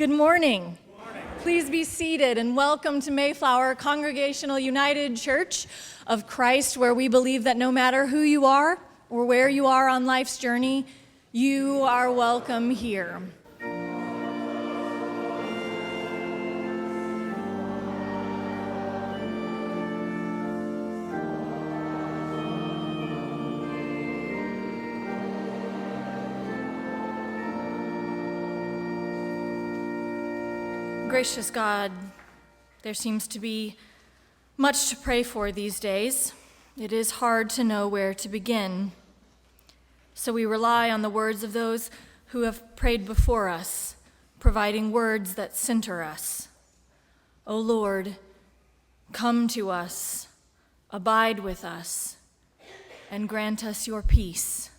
Good morning. Please be seated and welcome to Mayflower Congregational United Church of Christ, where we believe that no matter who you are or where you are on life's journey, you are welcome here. Gracious God, there seems to be much to pray for these days. It is hard to know where to begin. So we rely on the words of those who have prayed before us, providing words that center us. O Lord, come to us, abide with us, and grant us your peace.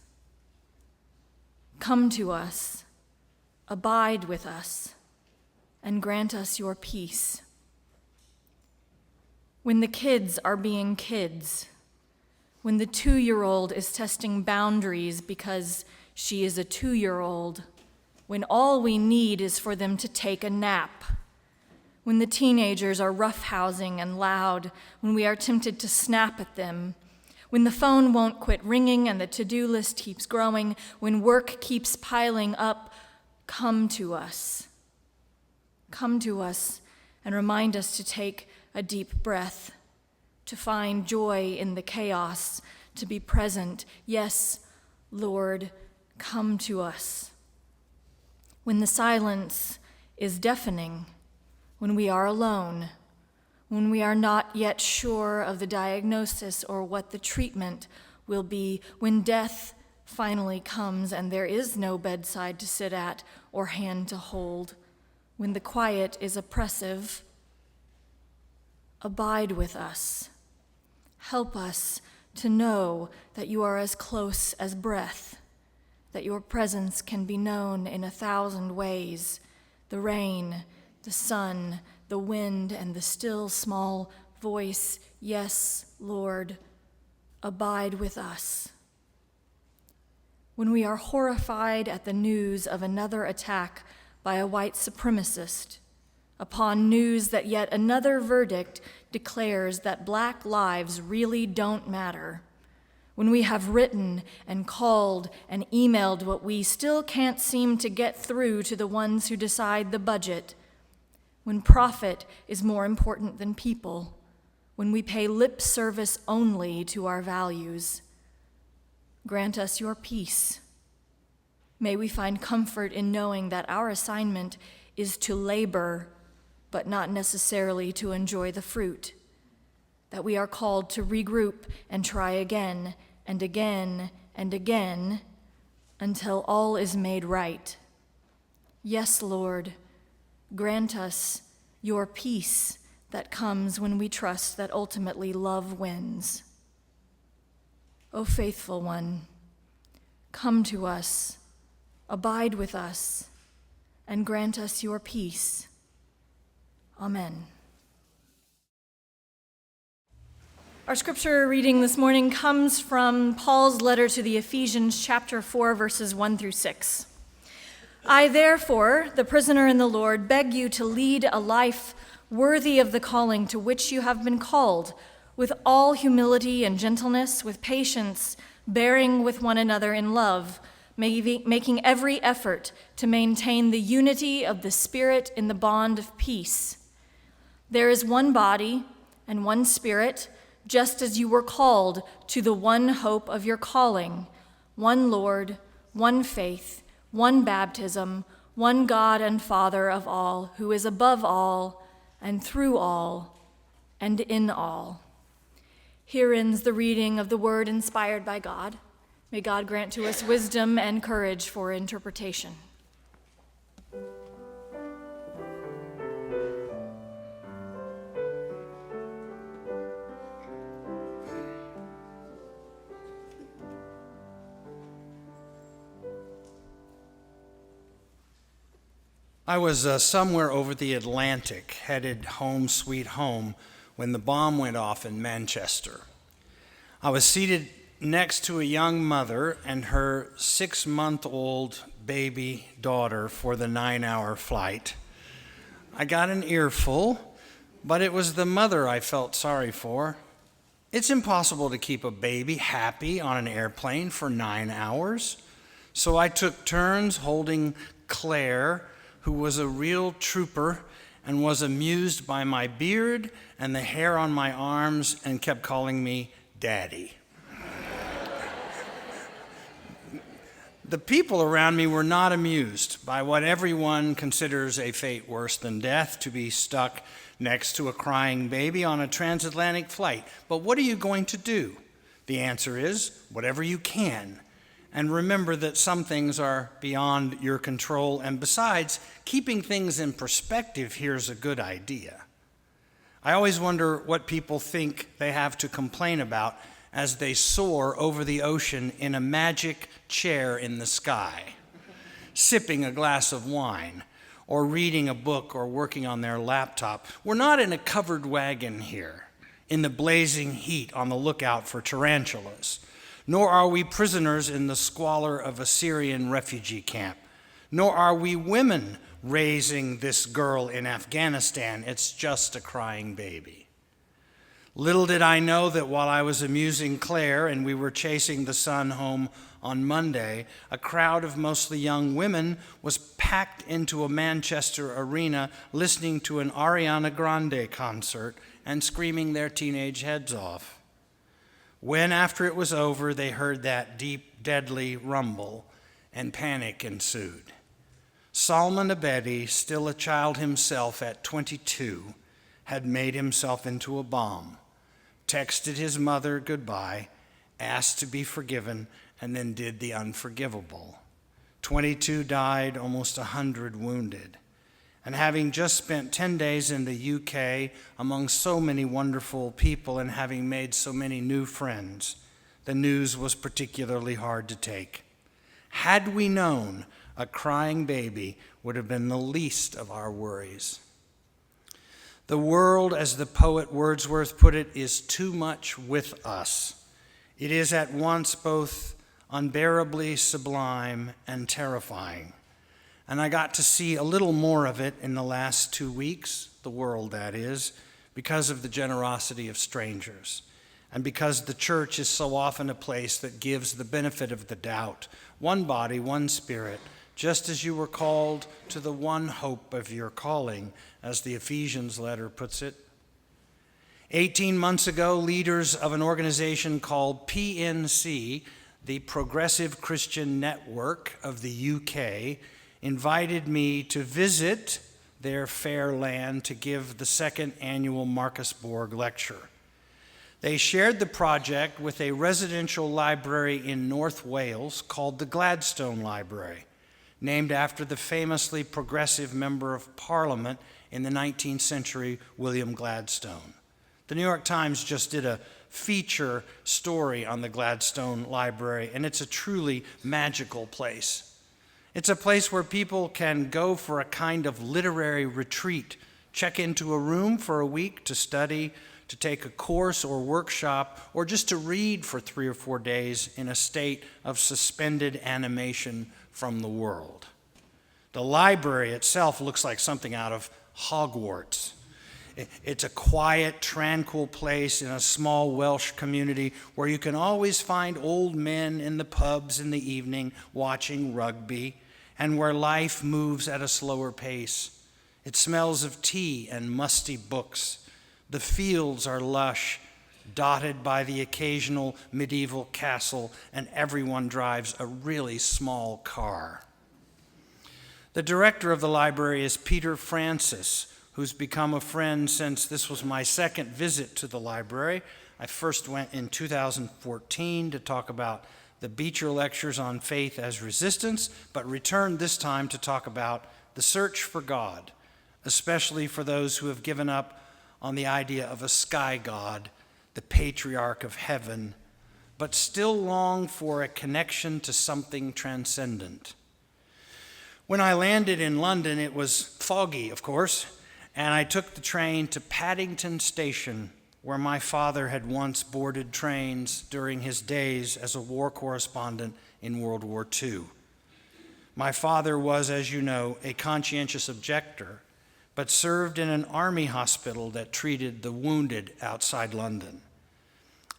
Come to us, abide with us, and grant us your peace. When the kids are being kids, when the 2-year-old is testing boundaries because she is a 2-year-old, when all we need is for them to take a nap, when the teenagers are roughhousing and loud, when we are tempted to snap at them, when the phone won't quit ringing and the to-do list keeps growing, when work keeps piling up, come to us. Come to us and remind us to take a deep breath, to find joy in the chaos, to be present. Yes, Lord, come to us. When the silence is deafening, when we are alone, when we are not yet sure of the diagnosis or what the treatment will be, when death finally comes and there is no bedside to sit at or hand to hold, when the quiet is oppressive, abide with us. Help us to know that you are as close as breath, that your presence can be known in 1,000 ways: the rain, the sun, the wind, and the still small voice. Yes, Lord, abide with us. When we are horrified at the news of another attack by a white supremacist, upon news that yet another verdict declares that Black lives really don't matter, when we have written and called and emailed what we still can't seem to get through to the ones who decide the budget, when profit is more important than people, when we pay lip service only to our values, grant us your peace. May we find comfort in knowing that our assignment is to labor, but not necessarily to enjoy the fruit, that we are called to regroup and try again and again and again until all is made right. Yes, Lord, grant us your peace that comes when we trust that ultimately love wins. O faithful one, come to us, abide with us, and grant us your peace. Amen. Our scripture reading this morning comes from Paul's letter to the Ephesians, chapter 4, verses 1 through 6. I, therefore, the prisoner in the Lord, beg you to lead a life worthy of the calling to which you have been called, with all humility and gentleness, with patience, bearing with one another in love, making every effort to maintain the unity of the Spirit in the bond of peace. There is one body and one Spirit, just as you were called to the one hope of your calling, one Lord, one faith, one baptism, one God and Father of all, who is above all and through all and in all. Here ends the reading of the word inspired by God. May God grant to us wisdom and courage for interpretation. I was somewhere over the Atlantic, headed home sweet home, when the bomb went off in Manchester. I was seated next to a young mother and her 6-month-old baby daughter for the 9-hour flight. I got an earful, but it was the mother I felt sorry for. It's impossible to keep a baby happy on an airplane for 9 hours. So I took turns holding Claire, who was a real trooper and was amused by my beard and the hair on my arms and kept calling me Daddy. The people around me were not amused by what everyone considers a fate worse than death, to be stuck next to a crying baby on a transatlantic flight. But what are you going to do? The answer is whatever you can. And remember that some things are beyond your control. And besides, keeping things in perspective here is a good idea. I always wonder what people think they have to complain about as they soar over the ocean in a magic chair in the sky, sipping a glass of wine, or reading a book or working on their laptop. We're not in a covered wagon here, in the blazing heat on the lookout for tarantulas. Nor are we prisoners in the squalor of a Syrian refugee camp. Nor are we women raising this girl in Afghanistan. It's just a crying baby. Little did I know that while I was amusing Claire and we were chasing the sun home on Monday, a crowd of mostly young women was packed into a Manchester arena listening to an Ariana Grande concert and screaming their teenage heads off. When, after it was over, they heard that deep, deadly rumble, and panic ensued. Salman Abedi, still a child himself at 22, had made himself into a bomb, texted his mother goodbye, asked to be forgiven, and then did the unforgivable. 22 died, almost 100 wounded. And having just spent 10 days in the UK among so many wonderful people and having made so many new friends, the news was particularly hard to take. Had we known, a crying baby would have been the least of our worries. The world, as the poet Wordsworth put it, is too much with us. It is at once both unbearably sublime and terrifying. And I got to see a little more of it in the last 2 weeks, the world that is, because of the generosity of strangers. And because the church is so often a place that gives the benefit of the doubt, one body, one spirit, just as you were called to the one hope of your calling, as the Ephesians letter puts it. 18 months ago, leaders of an organization called PNC, the Progressive Christian Network of the UK, invited me to visit their fair land to give the second annual Marcus Borg lecture. They shared the project with a residential library in North Wales called the Gladstone Library, named after the famously progressive member of Parliament in the 19th century, William Gladstone. The New York Times just did a feature story on the Gladstone Library, and it's a truly magical place. It's a place where people can go for a kind of literary retreat, check into a room for a week to study, to take a course or workshop, or just to read for 3 or 4 days in a state of suspended animation from the world. The library itself looks like something out of Hogwarts. It's a quiet, tranquil place in a small Welsh community where you can always find old men in the pubs in the evening watching rugby, and where life moves at a slower pace. It smells of tea and musty books. The fields are lush, dotted by the occasional medieval castle, and everyone drives a really small car. The director of the library is Peter Francis, who's become a friend since this was my second visit to the library. I first went in 2014 to talk about the Beecher Lectures on Faith as Resistance, but returned this time to talk about the search for God, especially for those who have given up on the idea of a sky god, the patriarch of heaven, but still long for a connection to something transcendent. When I landed in London, it was foggy, of course, and I took the train to Paddington Station, where my father had once boarded trains during his days as a war correspondent in World War II. My father was, as you know, a conscientious objector, but served in an army hospital that treated the wounded outside London.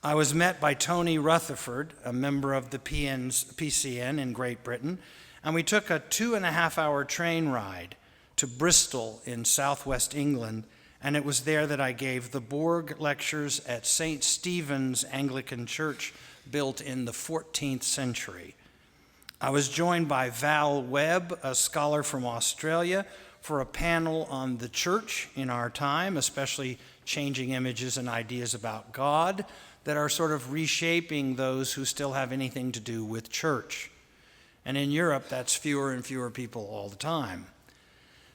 I was met by Tony Rutherford, a member of the PCN in Great Britain, and we took a 2.5-hour train ride to Bristol in southwest England, and it was there that I gave the Borg lectures at St. Stephen's Anglican Church, built in the 14th century. I was joined by Val Webb, a scholar from Australia, for a panel on the church in our time, especially changing images and ideas about God that are sort of reshaping those who still have anything to do with church. And in Europe, that's fewer and fewer people all the time.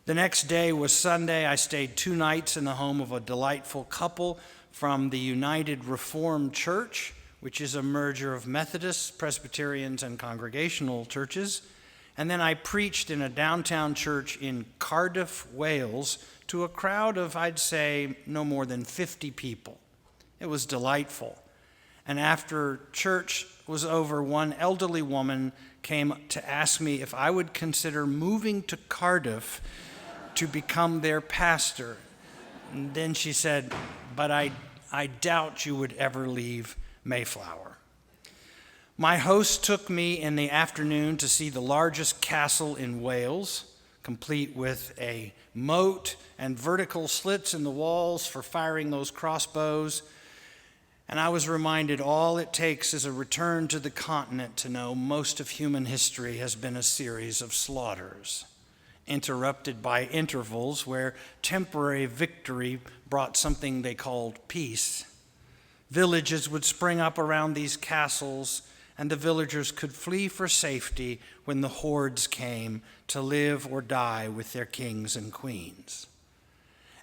The next day was Sunday. I stayed 2 nights in the home of a delightful couple from the United Reformed Church, which is a merger of Methodists, Presbyterians, and Congregational churches. And then I preached in a downtown church in Cardiff, Wales, to a crowd of, I'd say, no more than 50 people. It was delightful. And after church was over, one elderly woman came to ask me if I would consider moving to Cardiff to become their pastor. And then she said, but I doubt you would ever leave Mayflower. My host took me in the afternoon to see the largest castle in Wales, complete with a moat and vertical slits in the walls for firing those crossbows. And I was reminded all it takes is a return to the continent to know most of human history has been a series of slaughters, interrupted by intervals where temporary victory brought something they called peace. Villages would spring up around these castles, and the villagers could flee for safety when the hordes came to live or die with their kings and queens.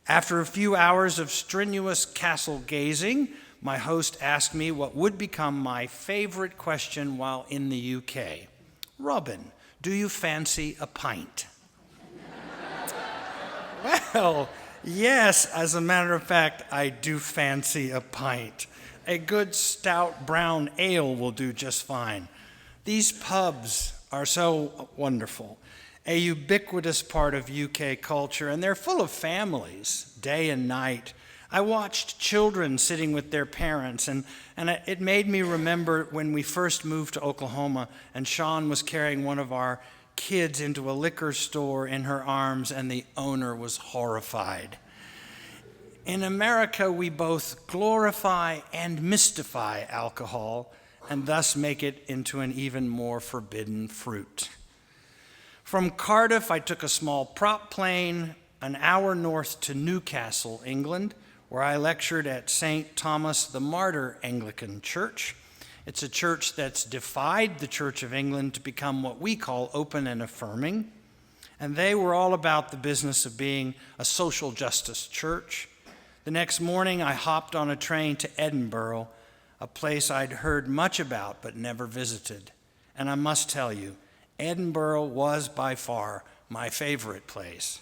After a few hours of strenuous castle gazing, my host asked me what would become my favorite question while in the UK. Robin, do you fancy a pint? Well, yes, as a matter of fact, I do fancy a pint. A good stout brown ale will do just fine. These pubs are so wonderful, a ubiquitous part of UK culture, and they're full of families, day and night. I watched children sitting with their parents, and it made me remember when we first moved to Oklahoma, and Sean was carrying one of our kids into a liquor store in her arms, and the owner was horrified. In America, we both glorify and mystify alcohol, and thus make it into an even more forbidden fruit. From Cardiff, I took a small prop plane an hour north to Newcastle, England, where I lectured at St. Thomas the Martyr Anglican Church. It's a church that's defied the Church of England to become what we call open and affirming. And they were all about the business of being a social justice church. The next morning, I hopped on a train to Edinburgh, a place I'd heard much about but never visited. And I must tell you, Edinburgh was by far my favorite place.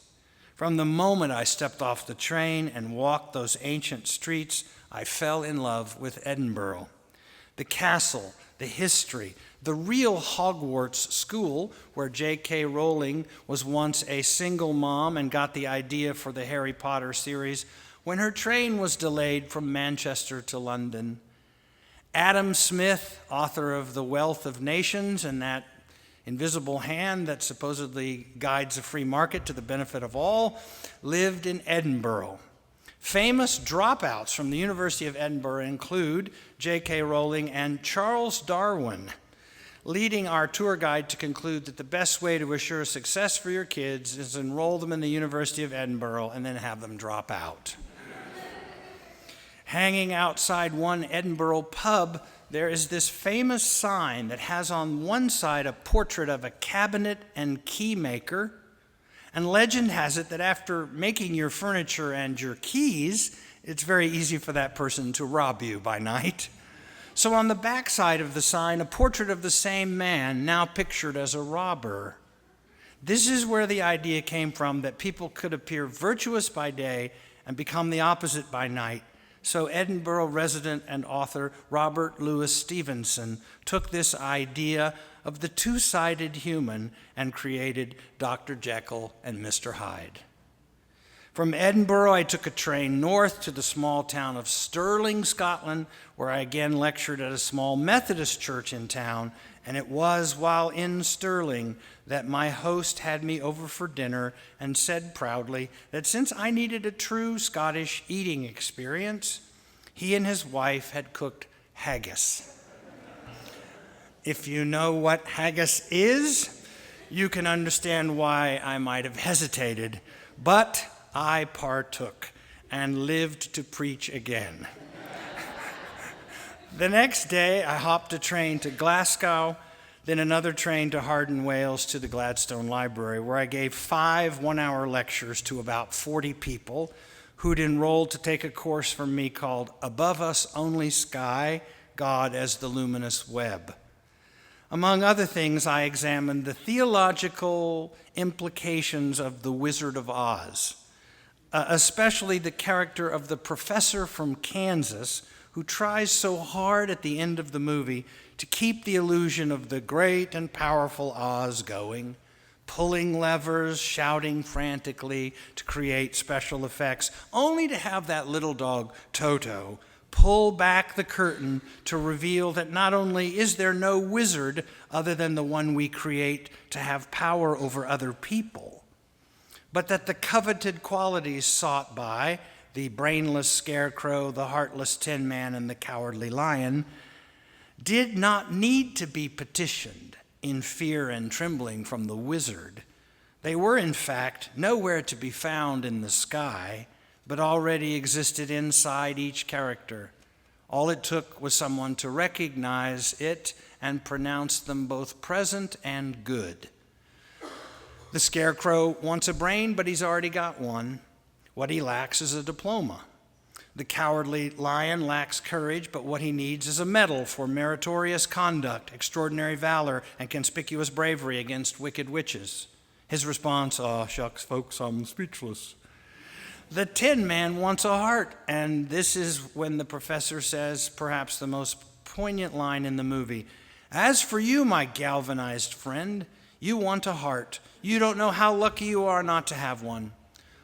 From the moment I stepped off the train and walked those ancient streets, I fell in love with Edinburgh. The castle, the history, the real Hogwarts school where J.K. Rowling was once a single mom and got the idea for the Harry Potter series when her train was delayed from Manchester to London. Adam Smith, author of The Wealth of Nations and that invisible hand that supposedly guides a free market to the benefit of all, lived in Edinburgh. Famous dropouts from the University of Edinburgh include J.K. Rowling and Charles Darwin, leading our tour guide to conclude that the best way to assure success for your kids is enroll them in the University of Edinburgh and then have them drop out. Hanging outside one Edinburgh pub, there is this famous sign that has on one side a portrait of a cabinet and key maker. And legend has it that after making your furniture and your keys, it's very easy for that person to rob you by night. So on the back side of the sign, a portrait of the same man, now pictured as a robber. This is where the idea came from that people could appear virtuous by day and become the opposite by night. So Edinburgh resident and author Robert Louis Stevenson took this idea of the two-sided human and created Dr. Jekyll and Mr. Hyde. From Edinburgh, I took a train north to the small town of Stirling, Scotland, where I again lectured at a small Methodist church in town. And it was while in Stirling that my host had me over for dinner and said proudly that since I needed a true Scottish eating experience, he and his wife had cooked haggis. If you know what haggis is, you can understand why I might have hesitated, but I partook and lived to preach again. The next day, I hopped a train to Glasgow, then another train to Harden, Wales, to the Gladstone Library, where I gave 5 one-hour lectures to about 40 people who'd enrolled to take a course from me called Above Us Only Sky, God as the Luminous Web. Among other things, I examined the theological implications of the Wizard of Oz, especially the character of the professor from Kansas who tries so hard at the end of the movie to keep the illusion of the great and powerful Oz going, pulling levers, shouting frantically to create special effects, only to have that little dog, Toto, pull back the curtain to reveal that not only is there no wizard other than the one we create to have power over other people, but that the coveted qualities sought by the brainless scarecrow, the heartless tin man, and the cowardly lion did not need to be petitioned in fear and trembling from the wizard. They were, in fact, nowhere to be found in the sky, but already existed inside each character. All it took was someone to recognize it and pronounce them both present and good. The scarecrow wants a brain, but he's already got one. What he lacks is a diploma. The cowardly lion lacks courage, but what he needs is a medal for meritorious conduct, extraordinary valor, and conspicuous bravery against wicked witches. His response, "Oh, shucks, folks, I'm speechless." The Tin Man wants a heart, and this is when the professor says perhaps the most poignant line in the movie. "As for you, my galvanized friend, you want a heart. You don't know how lucky you are not to have one.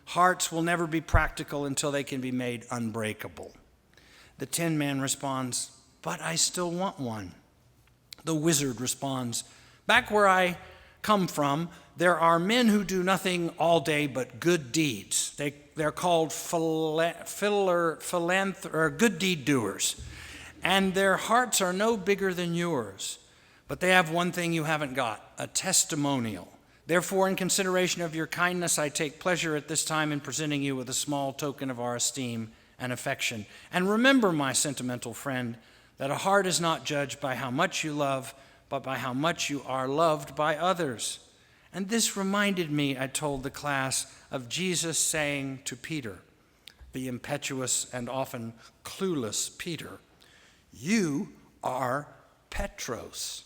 Hearts will never be practical until they can be made unbreakable." The Tin Man responds, "But I still want one." The wizard responds, "Back where I come from, there are men who do nothing all day but good deeds. They're called good deed doers, and their hearts are no bigger than yours. But they have one thing you haven't got, a testimonial. Therefore, in consideration of your kindness, I take pleasure at this time in presenting you with a small token of our esteem and affection. And remember, my sentimental friend, that a heart is not judged by how much you love, but by how much you are loved by others." And this reminded me, I told the class, of Jesus saying to Peter, the impetuous and often clueless Peter, "You are Petros,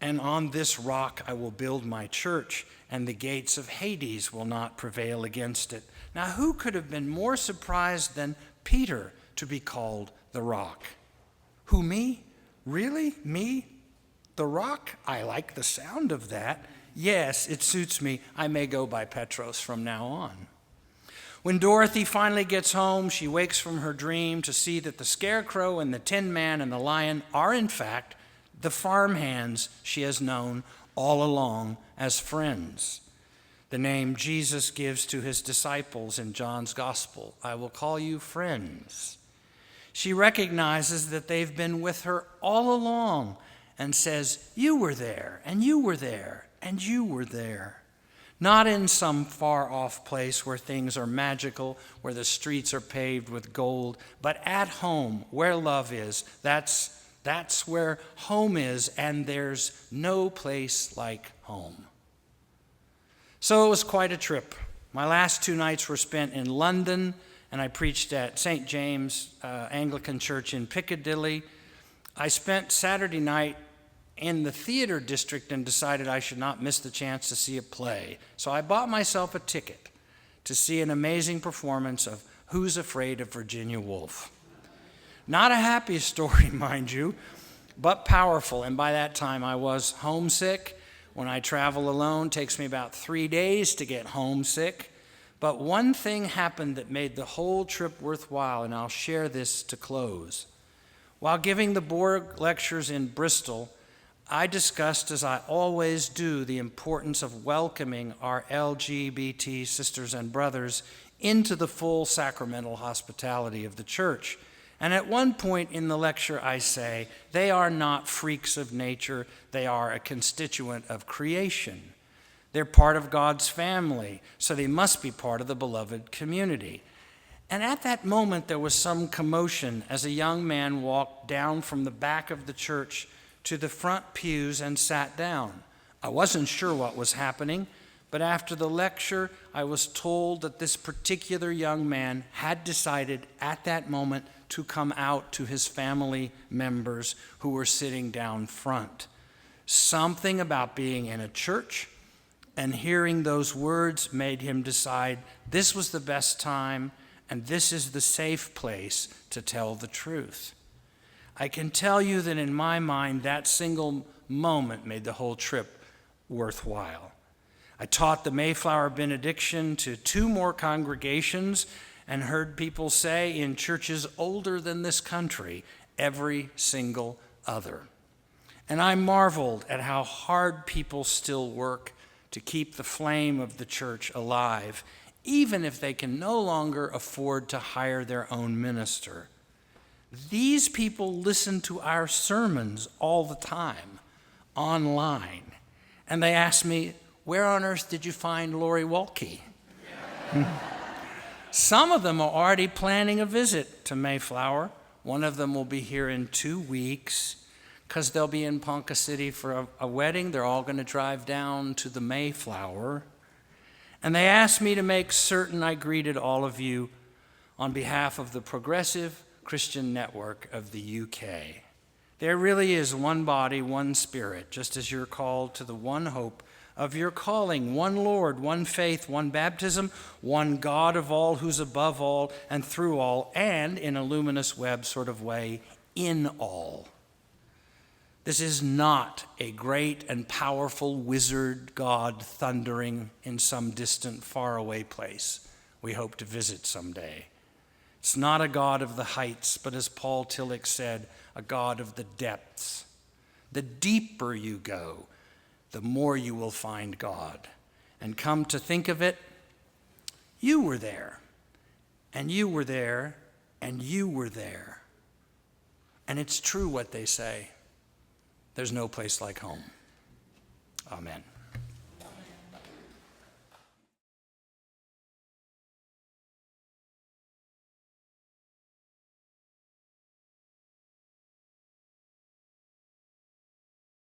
and on this rock I will build my church, and the gates of Hades will not prevail against it." Now, who could have been more surprised than Peter to be called the rock? Who, me? Really? Me? The rock? I like the sound of that. Yes, it suits me. I may go by Petros from now on. When Dorothy finally gets home, she wakes from her dream to see that the scarecrow and the Tin Man and the lion are, in fact, the farmhands she has known all along as friends. The name Jesus gives to his disciples in John's Gospel, "I will call you friends." She recognizes that they've been with her all along and says, "You were there, and you were there, and you were there." Not in some far-off place where things are magical, where the streets are paved with gold, but at home, where love is. That's where home is, and there's no place like home. So it was quite a trip. My last 2 nights were spent in London, and I preached at St. James Anglican Church in Piccadilly. I spent Saturday night in the theater district and decided I should not miss the chance to see a play. So I bought myself a ticket to see an amazing performance of Who's Afraid of Virginia Woolf? Not a happy story, mind you, but powerful. And by that time, I was homesick. When I travel alone, it takes me about 3 days to get homesick. But one thing happened that made the whole trip worthwhile, and I'll share this to close. While giving the Borg lectures in Bristol, I discussed, as I always do, the importance of welcoming our LGBT sisters and brothers into the full sacramental hospitality of the church. And at one point in the lecture, I say, they are not freaks of nature, they are a constituent of creation. They're part of God's family, so they must be part of the beloved community. And at that moment, there was some commotion as a young man walked down from the back of the church to the front pews and sat down. I wasn't sure what was happening, but after the lecture, I was told that this particular young man had decided at that moment to come out to his family members who were sitting down front. Something about being in a church and hearing those words made him decide this was the best time and this is the safe place to tell the truth. I can tell you that in my mind, that single moment made the whole trip worthwhile. I taught the Mayflower benediction to 2 more congregations and heard people say in churches older than this country, every single other. And I marveled at how hard people still work to keep the flame of the church alive, even if they can no longer afford to hire their own minister. These people listen to our sermons all the time, online. And they ask me, where on earth did you find Lori Walke? Some of them are already planning a visit to Mayflower. One of them will be here in 2 weeks because they'll be in Ponca City for a wedding. They're all going to drive down to the Mayflower. And they asked me to make certain I greeted all of you on behalf of the Progressive Christian Network of the UK. There really is one body, one spirit, just as you're called to the one hope of your calling, one Lord, one faith, one baptism, one God of all who's above all and through all, and in a luminous web sort of way, in all. This is not a great and powerful wizard God thundering in some distant, faraway place we hope to visit someday. It's not a God of the heights, but as Paul Tillich said, a God of the depths. The deeper you go, the more you will find God. And come to think of it, you were there, and you were there, and you were there. And it's true what they say. There's no place like home. Amen.